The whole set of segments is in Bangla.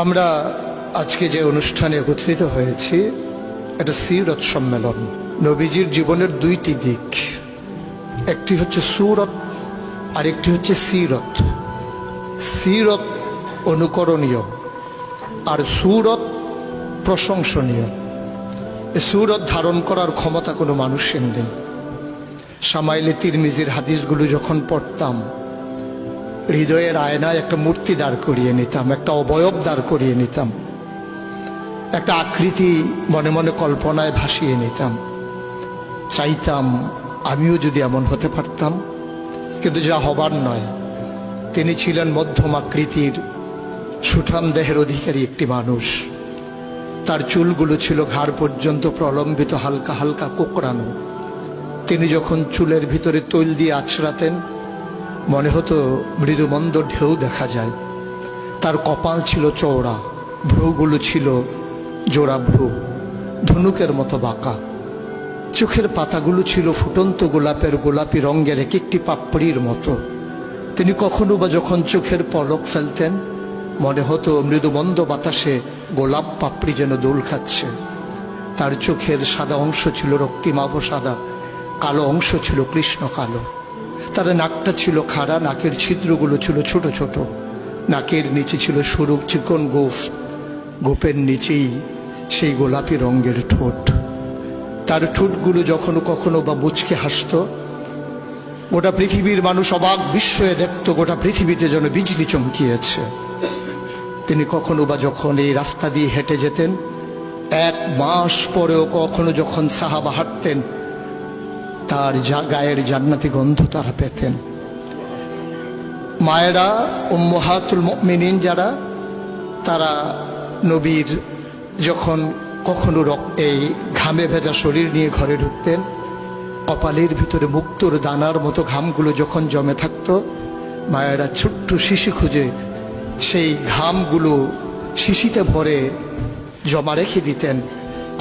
আমরা আজকে যে অনুষ্ঠানে একত্রিত হয়েছি এটা সিরত সম্মেলন। নবীজির জীবনের দুইটি দিক, একটি হচ্ছে সুরত আর একটি হচ্ছে সিরত। সিরত অনুকরণীয় আর সুরত প্রশংসনীয়। এই সুরত ধারণ করার ক্ষমতা কোনো মানুষের নেই। শামাইলে তিরমিজির হাদিসগুলো যখন পড়তাম, হৃদয়ের আয়নায় একটা মূর্তি দাঁড় করিয়ে নিতাম, একটা অবয়ব দাঁড় করিয়ে নিতাম, একটা আকৃতি মনে মনে কল্পনায় ভাসিয়ে নিতাম। চাইতাম আমিও যদি এমন হতে পারতাম, কিন্তু যা হবার নয়। তিনি ছিলেন মধ্যম আকৃতির সুঠাম দেহের অধিকারী একটি মানুষ। তার চুলগুলো ছিল ঘাড় পর্যন্ত প্রলম্বিত, হালকা হালকা কোঁকড়ানো। তিনি যখন চুলের ভিতরে তৈল দিয়ে আছড়াতেন, মনে হতো মৃদুমন্দ ঢেউ দেখা যায়। তার কপাল ছিল চওড়া, ভ্রুগুলো ছিল জোড়া ভ্রু, ধনুকের মতো বাঁকা। চোখের পাতাগুলো ছিল ফুটন্ত গোলাপের গোলাপি রঙের এক একটি পাপড়ির মতো। তিনি কখনো বা যখন চোখের পলক ফেলতেন, মনে হতো মৃদুমন্দ বাতাসে গোলাপ পাপড়ি যেন দোল খাচ্ছে। তার চোখের সাদা অংশ ছিল রক্তিমাভ সাদা, কালো অংশ ছিল কৃষ্ণ কালো। তার নাকটা ছিল খাড়া, নাকের ছিদ্রগুলো ছিল ছোট ছোট। নাকের নিচে ছিল সরু চিকন গোঁফ, গোঁফের নিচেই সেই গোলাপি রঙের ঠোঁট। তার ঠোঁটগুলো যখন কখনো বা মুচকে হাসত, গোটা পৃথিবীর মানুষ অবাক বিস্ময়ে দেখত গোটা পৃথিবীতে যেন বিজলি চমকিয়েছে। তিনি কখনো বা যখন এই রাস্তা দিয়ে হেঁটে যেতেন, 1 মাস পরেও কখনো যখন সাহাবা হাঁটতেন, তার গায়ের জান্নাতি গন্ধ তারা পেতেন। মায়েরা উম্মাহাতুল মুমিনিন যারা, তারা নবীর যখন কখনো এই ঘামে ভেজা শরীর নিয়ে ঘরে ঢুকতেন, কপালের ভিতরে মুক্তোর দানার মতো ঘামগুলো যখন জমে থাকতো, মায়েরা ছোট্ট শিশি খুঁজে সেই ঘামগুলো শিশিতে ভরে জমা রেখে দিতেন,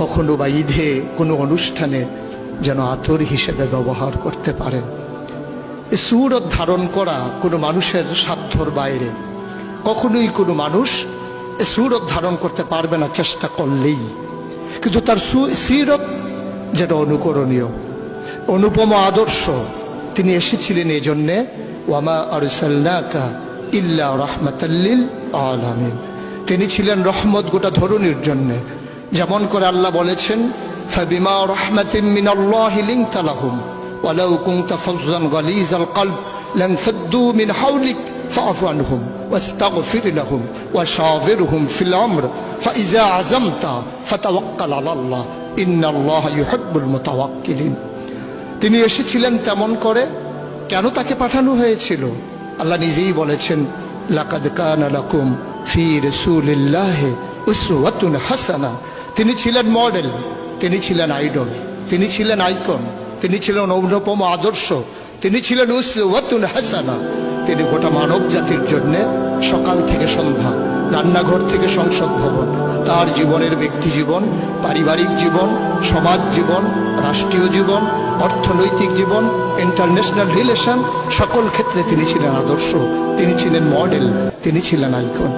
কখনো বা ঈদে কোনো অনুষ্ঠানে যেন আতর হিসেবে ব্যবহার করতে পারেন। এই সুরত ধারণ করা কোনো মানুষের সাধ্যর বাইরে। কখনোই কোনো মানুষ এই সুরত ধারণ করতে পারবে না চেষ্টা করলেই। কিন্তু তার সিরত যেটা অনুকরণীয়, অনুপম আদর্শ। তিনি এসেছিলেন এই জন্যে, ওয়ামা আরসালনাকা ইল্লা রাহমাতাল লিল আলামিন। তিনি ছিলেন রহমত গোটা ধরনীর জন্যে। যেমন করে আল্লাহ বলেছেন, ফাবিমা রাহমাতিন মিনাল্লাহি লিনতা লাহুম ওয়ালাউ কুনতা ফাজ্জান গালিজাল কলব লানফাদ্দু মিন হাওলিক ফাআফু আনহুম ওয়াস্তাগফির লাহুম ওয়াশাওিরহুম ফিল আমর ফাইজা আযামতা ফাতাওয়াক্কাল আলাল্লাহ ইন্নাল্লাহা ইউহিব্বুল মুতাওয়াক্কিলিন। তিনি এসেছিলেন তেমন করে। কেন তাকে পাঠানো হয়েছিল? আল্লাহ নিজেই বলেছেন, লাকাদ কানা লাকুম ফি রাসূলিল্লাহি উসওয়াতুন হাসানা। তিনি ছিলেন মডেল, তিনি ছিলেন আইডল, তিনি ছিলেন আইকন, তিনি ছিলেন অনুপম আদর্শ, তিনি ছিলেন উসওয়াতুন হাসানা। তিনি গোটা মানব জাতির জন্য সকাল থেকে সন্ধ্যা, রান্নাঘর থেকে সংসদ ভবন, তার জীবনের ব্যক্তি জীবন, পারিবারিক জীবন, সমাজ জীবন, রাষ্ট্রীয় জীবন, অর্থনৈতিক জীবন, ইন্টারন্যাশনাল রিলেশন, সকল ক্ষেত্রে তিনি ছিলেন আদর্শ, তিনি ছিলেন মডেল, তিনি ছিলেন আইকন।